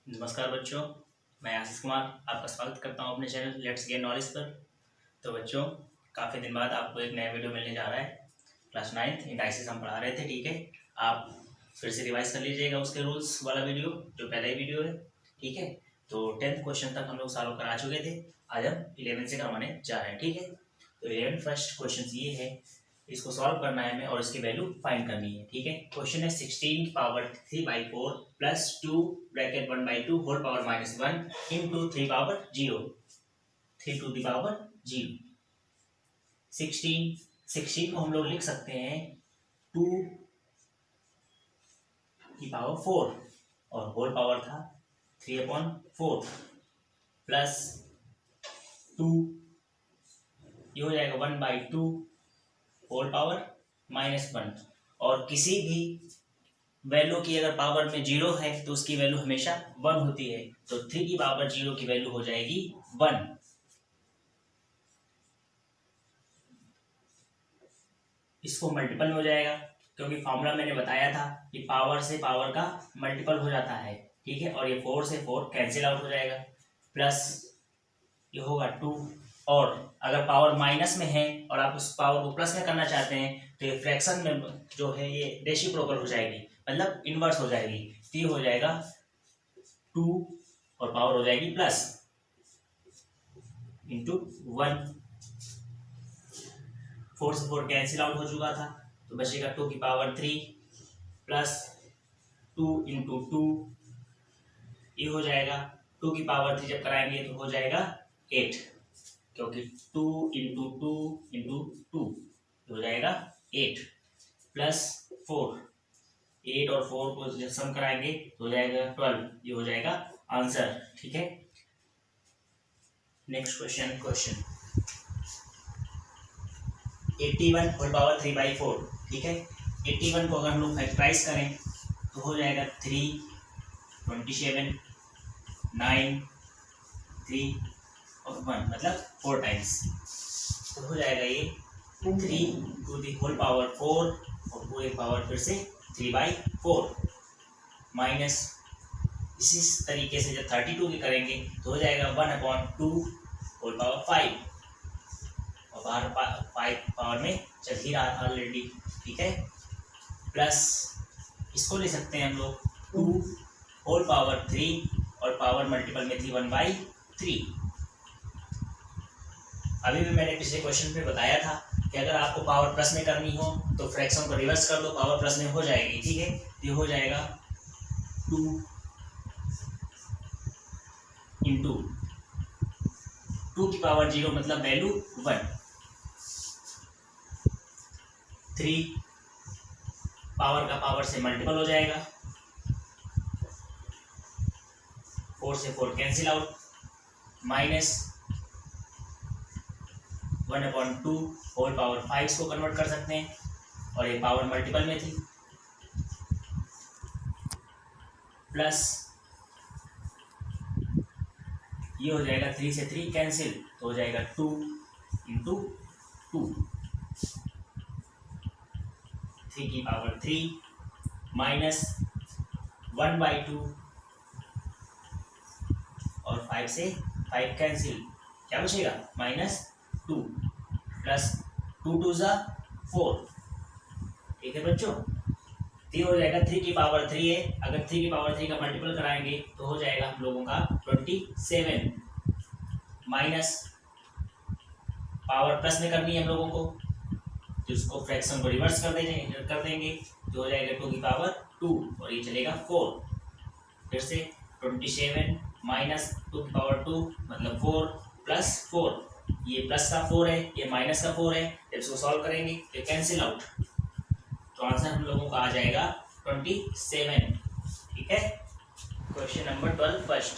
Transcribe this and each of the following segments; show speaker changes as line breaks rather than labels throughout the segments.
नमस्कार बच्चों, मैं आशीष कुमार आपका स्वागत करता हूं अपने चैनल लेट्स गेन नॉलेज पर। तो बच्चों, काफ़ी दिन बाद आपको एक नया वीडियो मिलने जा रहा है। क्लास 9th इंडाइसिस हम पढ़ा रहे थे, ठीक है। आप फिर से रिवाइज कर लीजिएगा उसके रूल्स वाला वीडियो, जो पहला ही वीडियो है, ठीक है। तो 10th क्वेश्चन तक हम लोग सॉल्व करा चुके थे। आज हम 11 से करवाने जा रहे हैं, ठीक है। तो 11 फर्स्ट क्वेश्चन ये है, इसको सॉल्व करना है हमें और इसकी वैल्यू फाइंड करनी है, ठीक है। क्वेश्चन है 16 power 3/4 plus 2 bracket 1/2 whole power -1 into 3 power 0, 3 to the power 0। 16 को हम लोग लिख सकते हैं 2 की पावर 4 और होल पावर था 3/4 प्लस 2, ये हो जाएगा 1/2 होल पावर -1। और किसी भी वैल्यू की अगर पावर में 0 है तो उसकी वैल्यू हमेशा 1 होती है। तो 3 की पावर 0 की वैल्यू हो जाएगी 1। इसको मल्टीपल में हो जाएगा, क्योंकि फॉर्मूला मैंने बताया था कि पावर से पावर का मल्टीपल हो जाता है, ठीक है। और ये 4 से 4 कैंसिल आउट हो जाएगा, प्लस ये होगा 2। और अगर पावर माइनस में है और आप उस पावर को प्लस में करना चाहते हैं तो ये फ्रैक्शन में जो है ये रेसिप्रोकल हो जाएगी, मतलब इन्वर्स हो जाएगी। तो ये हो जाएगा 2 और पावर हो जाएगी प्लस इंटू 1। 4 से 4 कैंसिल आउट हो चुका था, तो बचेगा 2 की पावर 3 प्लस 2 इंटू 2, ये हो जाएगा 2 की पावर 3 जब कराएंगे तो हो जाएगा 8, क्योंकि 2 इंटू 2 इंटू 2 हो जाएगा 8 प्लस 4, 8 और 4 को जब सम कराएंगे तो हो जाएगा 12, ये हो जाएगा आंसर, ठीक है। नेक्स्ट क्वेश्चन 81 होल पावर 3/4, ठीक है। 81 को अगर हम लोग फैक्टराइज करें तो हो जाएगा 3, 27, 9, 3 और 1, मतलब 4 टाइम्स। तो हो जाएगा ये 3 टू दी होल पावर 4 और पूरे पावर फिर से 3/4 माइनस, इसी तरीके से जब 32 की करेंगे तो हो जाएगा 1/2 होल पावर 5, और बाहर 5 पावर में चल ही रहा था ऑलरेडी, ठीक है। प्लस इसको ले सकते हैं हम लोग 2 होल पावर 3 और पावर मल्टीपल में थी 1/3। अभी भी मैंने पिछले क्वेश्चन में बताया था कि अगर आपको पावर प्लस में करनी हो तो फ्रैक्शन को रिवर्स कर दो, पावर प्लस में हो जाएगी, ठीक है। ये हो जाएगा 2 इंटू 2 की पावर 0 मतलब वैल्यू 1, 3 पावर का पावर से मल्टीपल हो जाएगा, 4 से 4 cancel out, minus 1/2 whole power 5 को कन्वर्ट कर सकते हैं, और ये पावर मल्टीपल में थी, प्लस ये हो जाएगा 3 से 3 कैंसिल, तो हो जाएगा 2 इंटू 2, 3 की पावर 3 माइनस 1/2 और 5 से 5 कैंसिल, क्या बचेगा -2 प्लस 2 2 ज़ा 4, ठीक है बच्चों। तो ये हो जाएगा 3 की पावर 3 है, अगर 3 की पावर 3 का मल्टीपल कराएंगे तो हो जाएगा हम लोगों का 27, माइनस पावर प्लस में करनी है हम लोगों को, तो इसको फ्रैक्शन को रिवर्स कर देंगे तो हो जाएगा 2 की पावर 2 और ये चलेगा 4, फिर से 27 माइनस 2 की पावर 2 मतलब 4 प्लस 4, ये प्लस का 4 है, ये माइनस का 4 है, जब इसको सॉल्व करेंगे तो कैंसिल आउट, तो आंसर हम लोगों का आ जाएगा 27, ठीक है। Question number 12 first,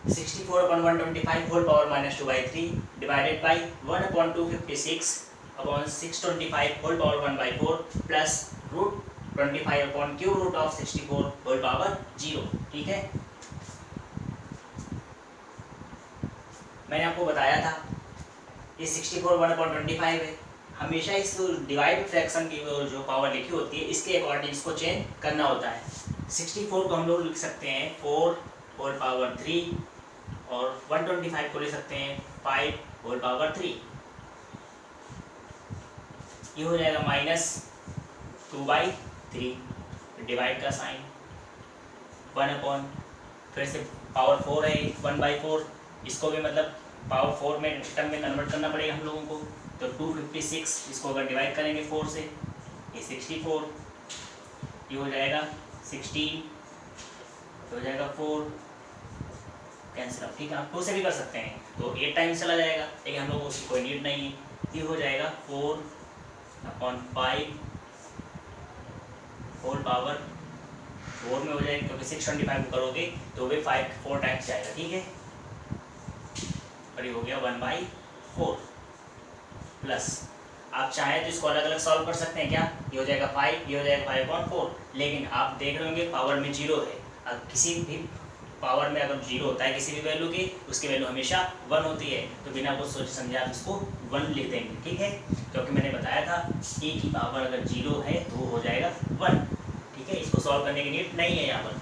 64/125 whole power -2/3 divided by 1/256 upon 625 whole power 1/4 plus √25 upon cube root of 64 whole power 0, ठीक है। मैंने आपको बताया था ये 64 1/25 है, हमेशा इस डिवाइड फ्रैक्शन की जो पावर लिखी होती है इसके अकॉर्डिंग इसको चेंज करना होता है। 64 को हम लोग लिख सकते हैं 4 होल पावर 3 और 125 को लिख सकते हैं 5 होल पावर 3। ये हो जाएगा -2/3, डिवाइड का साइन 1 फिर से पावर 4 है 1/4, इसको भी मतलब पावर 4 में टर्म में कन्वर्ट करना पड़ेगा हम लोगों को। तो 256 इसको अगर डिवाइड करेंगे 4 से, ये 64, ये हो जाएगा 16, हो जाएगा 4 कैंसिल। अब ठीक है, आप 2 से भी कर सकते हैं तो 8 टाइम्स चला जाएगा, लेकिन हम लोग को उसकी कोई नीड नहीं है। ये हो जाएगा 4/5 होल पावर 4 में हो जाएगा, क्योंकि 625 को करोगे तो वे 4 टाइम्स जाएगा, ठीक है। और ये हो गया 1/4 प्लस, आप चाहें तो इसको अलग अलग सॉल्व कर सकते हैं क्या, ये हो जाएगा 5, ये हो जाएगा 5/4, लेकिन आप देख रहे होंगे पावर में 0 है। अब किसी भी पावर में अगर 0 होता है किसी भी वैल्यू की, उसकी वैल्यू हमेशा 1 होती है, तो बिना कुछ सोचे समझे आप इसको 1 लिख देंगे, ठीक है। क्योंकि मैंने बताया था a की पावर अगर 0 है तो वो हो जाएगा 1, ठीक है। इसको सॉल्व करने की नीड नहीं है यहाँ पर।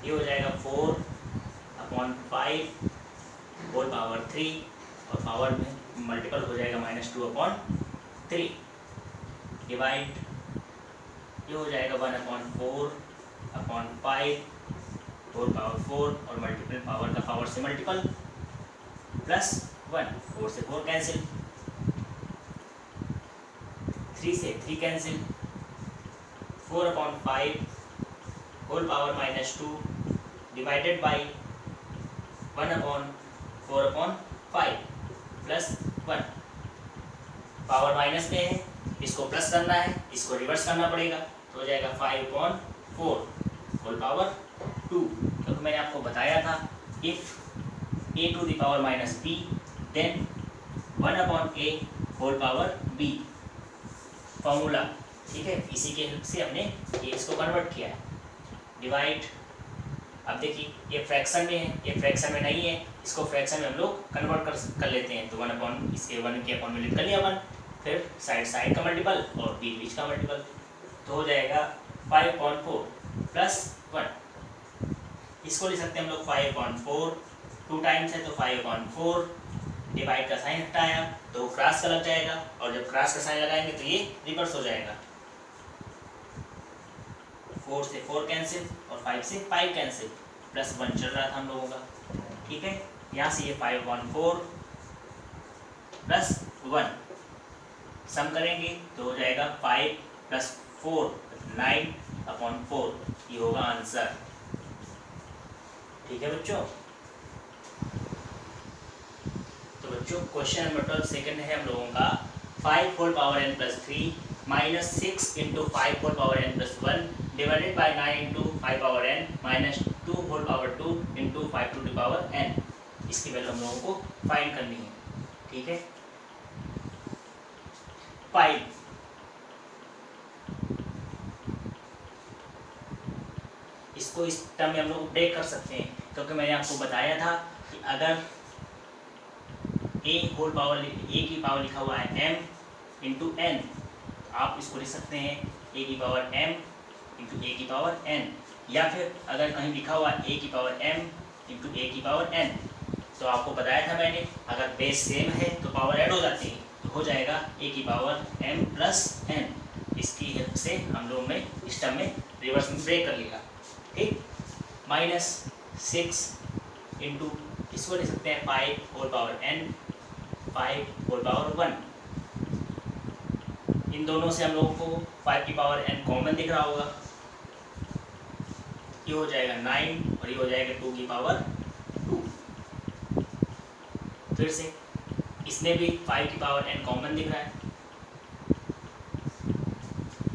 ये हो जाएगा 4/5 होल पावर 3 और पावर में मल्टीपल हो जाएगा -2/3 डिवाइड, ये हो जाएगा 1/4/5 होल पावर 4 और मल्टीपल पावर का पावर से मल्टीपल प्लस 1, 4 से 4 कैंसिल, 3 से 3 cancel, 4/5 whole power -2 divided by 1/4/5 plus 1। Power minus में है, इसको प्लस करना है, इसको रिवर्स करना पड़ेगा, तो हो जाएगा 5/4 होल पावर 2। क्योंकि मैंने आपको बताया था if a to the power -b then 1/a whole power b formula, ठीक है। इसी के हेल्प से हमने ये इसको कन्वर्ट किया है, डिवाइड। अब देखिए ये फ्रैक्शन में है, ये फ्रैक्शन में नहीं है, इसको फ्रैक्शन में हम लोग कन्वर्ट कर लेते हैं, तो 1 इसके 1 के अपॉन में लिख कर लिया 1, फिर साइड का मल्टीपल और बीच का मल्टीपल, तो हो जाएगा 5/4 प्लस 1। इसको लिख सकते हैं हम लोग 5/4, 2 टाइम्स है तो 5/4, डिवाइड का साइन हटाया तो क्रॉस का लग जाएगा, और जब क्रॉस का साइन लगाएंगे तो ये रिवर्स हो जाएगा, 4 से 4 कैंसिल और 5 से 5 कैंसिल, प्लस 1 चल रहा था हम लोगों का, ठीक है। यहाँ से ये 5/4 प्लस 1 सम करेंगे तो हो जाएगा 5 + 4 9/4, ये होगा आंसर, ठीक है बच्चों। तो बच्चों क्वेश्चन नंबर 12 सेकंड है हम लोगों का 5 whole power n + 3 -6 × 5 whole power n + 1 divided by 9 × 5 power n -2 whole power 2 × 5 to the power n। इसकी वैल्यू हम लोगों को फाइंड करनी है, ठीक है। 5 इसको इस टर्म में हम लोग ब्रेक कर सकते हैं, क्योंकि मैंने आपको बताया था कि अगर a की पावर लिखा हुआ है m × n, आप इसको लिख सकते हैं a की पावर m × a की पावर n, या फिर अगर कहीं लिखा हुआ a की पावर m × a की पावर n, तो आपको बताया था मैंने अगर बेस सेम है तो पावर ऐड हो जाती है, तो हो जाएगा a की पावर m + n। इसकी हेल्प से हम लोग ने इस टर्म में रिवर्स में ब्रेक कर लिया, ठीक। -6 इंटू इसको लिख सकते हैं 5 whole power n 5 whole power 1। इन दोनों से हम लोगों को 5 की पावर n कॉमन दिख रहा होगा, ये हो जाएगा 9 और ये हो जाएगा 2 की पावर 2। फिर से इसमें भी 5 की पावर n कॉमन दिख रहा है,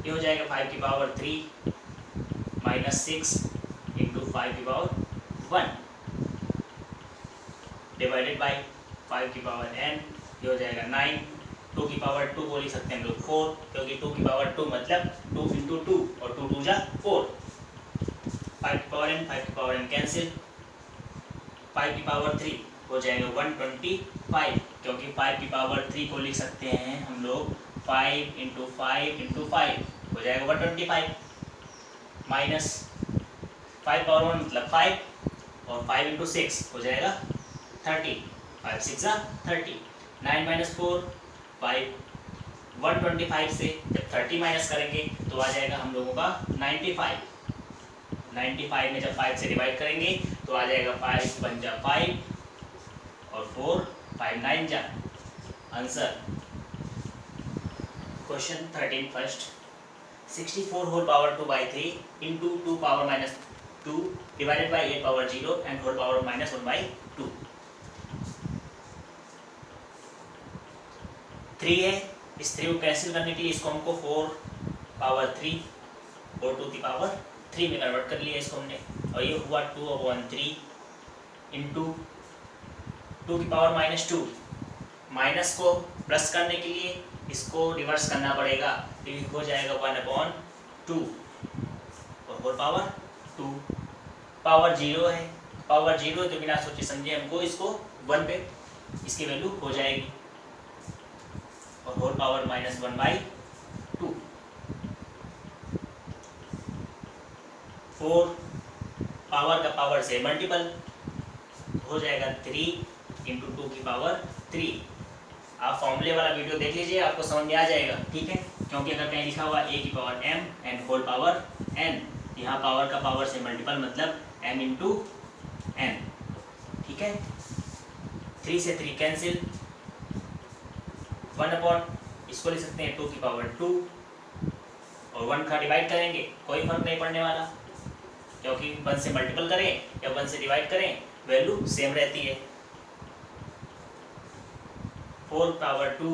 ये हो जाएगा 5 की पावर 3 -6 × 5 की पावर 1 डिवाइडेड बाय 5 की पावर n, ये हो जाएगा 9। 2 की पावर 2 को लिख सकते हैं हम लोग 4, क्योंकि 2 की पावर 2 मतलब 2 × 2 और 2 2 जा 4। 5 की पावर n 5 की पावर n कैंसिल, 5 की पावर 3 हो जाएगा 125, क्योंकि 5 की पावर 3 को लिख सकते हैं हम लोग 5 × 5 × 5 हो जाएगा 125। माइनस 5 पावर 1 मतलब 5 और 5 इंटू 6 हो जाएगा 30, 5 6 30, 9 माइनस 4 5, 125 से जब 30 माइनस करेंगे तो आ जाएगा हम लोगों का 95, 95 में जब 5 से डिवाइड करेंगे तो आ जाएगा 5 1 जा 5 और 4 5 9 जा answer. Question 13 first 64 whole power 2 by 3 into 2 power minus 2 divided by 8 power 0 and whole power minus 1 by 2। 3 है, इस 3 को कैंसिल करने के लिए इसको हमको 4 पावर 3 और 2 की पावर 3 में कन्वर्ट कर लिया इसको हमने, और ये हुआ 2/3 इंटू 2 की पावर माइनस 2। माइनस को प्लस करने के लिए इसको रिवर्स करना पड़ेगा, तो ये हो जाएगा 1/2 और होल पावर 2। पावर 0 है, पावर 0 तो बिना सोचे समझे हमको इसको 1 पे इसकी वैल्यू हो जाएगी और होल पावर माइनस 1/2। 4 पावर का पावर से मल्टीपल हो जाएगा 3 इंटू 2 की पावर 3। आप फॉर्मूले वाला वीडियो देख लीजिए, आपको समझ में आ जाएगा, ठीक है। क्योंकि अगर कहीं लिखा हुआ a की power m and whole power n, यहाँ पावर का पावर से मल्टीपल मतलब m इंटू n, ठीक है। 3 से 3 कैंसिल, 1/, इसको लिख सकते हैं 2 की पावर 2 और 1 का डिवाइड करेंगे कोई फर्क नहीं पड़ने वाला, क्योंकि 1 से मल्टीपल करें या 1 से डिवाइड करें वैल्यू सेम रहती है। 4 पावर 2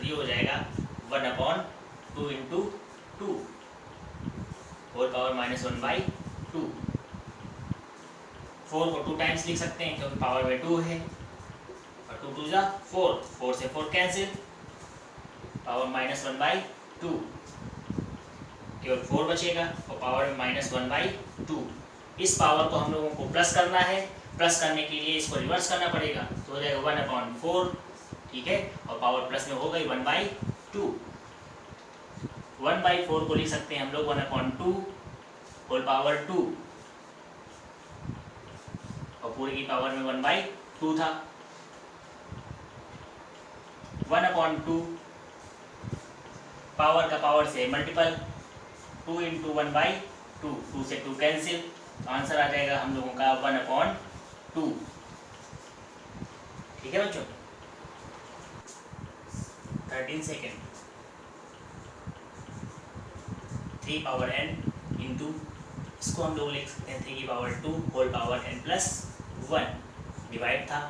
ये हो जाएगा 1/2 इंटू 2 होल पावर माइनस 1/2। 4 को 2 टाइम्स लिख सकते हैं क्योंकि पावर में 2 है, और 2 2 जा 4, 4 से 4 कैंसिल, पावर माइनस 1/2, केवल 4 बचेगा और पावर में माइनस 1/2। इस पावर को हम लोगों को प्लस करना है, प्लस करने के लिए इसको रिवर्स करना पड़ेगा, तो हो जाएगा 1/4, ठीक है, और पावर प्लस में हो गई 1/2। 1/4 को लिख सकते हैं हम लोग 1/2 होल पावर 2 और पूरी की पावर में 1/2 था। 1/2 पावर का पावर से मल्टीपल 2 इंटू 1/2, 2 से 2 कैंसिल, तो आंसर आ जाएगा हम लोगों का 1/2, ठीक है बच्चों। 13 सेकेंड 3 पावर n इंटू, इसको हम लोग लिख सकते हैं 3 की power 2 whole power n plus 1, divide था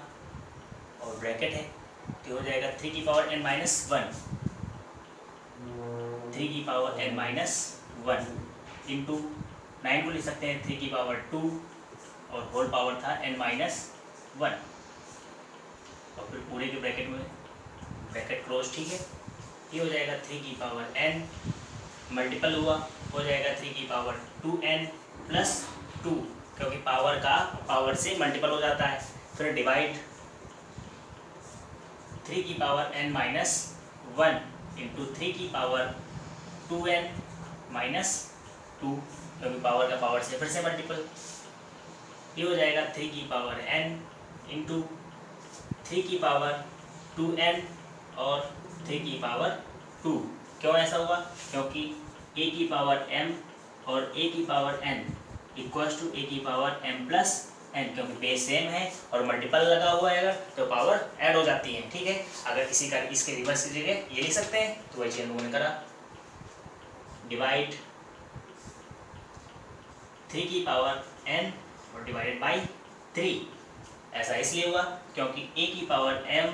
और ब्रैकेट है, तो हो जाएगा 3 की पावर n माइनस 1, 3 की पावर n माइनस 1 इंटू 9 को लिख सकते हैं 3 की पावर 2 और होल पावर था n माइनस 1 और फिर पूरे के ब्रैकेट में ब्रैकेट क्लोज, ठीक है। ये हो जाएगा 3 की पावर n मल्टीपल हुआ, हो जाएगा 3 की पावर 2n प्लस 2, क्योंकि पावर का पावर से मल्टीपल हो जाता है। फिर डिवाइड 3 की पावर n माइनस 1 इंटू 3 की पावर 2n माइनस 2, क्योंकि पावर का पावर से फिर से मल्टीपल। ये हो जाएगा 3 की पावर n इंटू 3 की पावर 2n और 3 की पावर 2। क्यों ऐसा हुआ? क्योंकि a की पावर m और a की power n equals to a की पावर m प्लस n, क्योंकि बेस सेम है और मल्टीपल लगा हुआ है अगर तो पावर ऐड हो जाती है, ठीक है। अगर किसी का इसके रिवर्स की जगह ये लिख सकते हैं तो वही चीज हम लोगों ने करा। डिवाइड 3 की पावर n और डिवाइडेड बाई 3, ऐसा इसलिए हुआ क्योंकि a की power m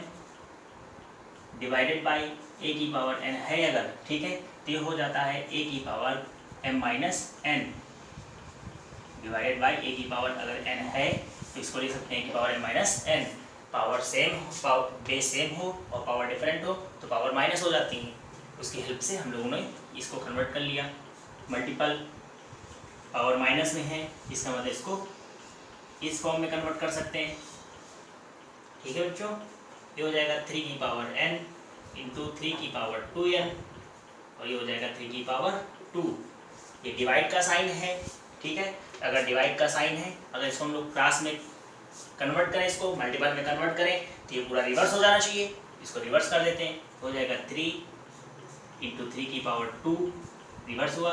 divided by a की पावर n है अगर, ठीक है, तो ये हो जाता है a की power m minus n divided by a की पावर अगर n है तो इसको लिख सकते हैं a की power m minus n। Power same base same हो और पावर डिफरेंट हो तो पावर माइनस हो जाती है, उसकी हेल्प से हम लोगों ने इसको कन्वर्ट कर लिया। मल्टीपल पावर माइनस में है, इसका मतलब इसको इस फॉर्म में कन्वर्ट कर सकते हैं, ठीक है बच्चों। ये हो जाएगा 3 की पावर n इंटू 3 की पावर 2n और ये हो जाएगा 3 की पावर 2 ये डिवाइड का साइन है, ठीक है। अगर डिवाइड का साइन है, अगर इसको हम लोग क्लास में कन्वर्ट करें, इसको मल्टीपल में कन्वर्ट करें तो ये पूरा रिवर्स हो जाना चाहिए। इसको रिवर्स कर देते हैं, हो जाएगा 3 इंटू 3 की पावर 2 रिवर्स हुआ,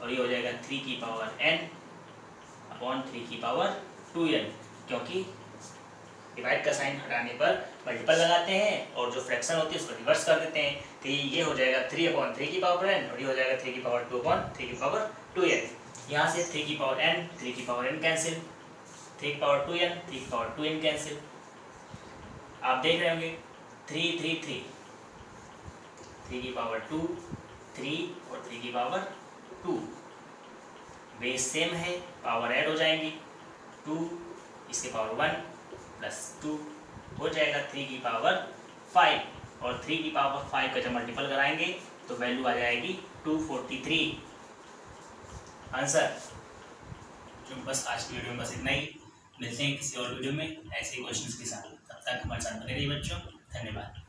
और ये हो जाएगा 3 की पावर n अपॉन 3 की पावर 2n, क्योंकि डिवाइड का साइन हटाने पर मल्टीपल लगाते हैं और जो फ्रैक्शन होती है उसको रिवर्स कर देते हैं। तो ये हो जाएगा 3 अपॉन 3 की पावर n, और ये हो जाएगा 3 की पावर 2 अपॉन 3 की पावर 2n। यहाँ से 3 की पावर n 3 की पावर n कैंसिल, 3 की पावर 2n 3 की पावर 2n कैंसिल। आप देख रहे होंगे 3 3 3 3 की पावर 2 3 और 3 की पावर 2, बेस सेम है, पावर ऐड हो जाएंगी, 2 इसके पावर 1 प्लस 2 हो जाएगा 3 की पावर 5, और 3 की पावर 5 का जब मल्टीपल कराएंगे तो वैल्यू आ जाएगी 243 आंसर। तो बस आज की वीडियो में बस इतना ही, मिलते हैं किसी और वीडियो में ऐसे क्वेश्चंस के साथ। तब तक हमारे साथ बने रहिए बच्चों, धन्यवाद।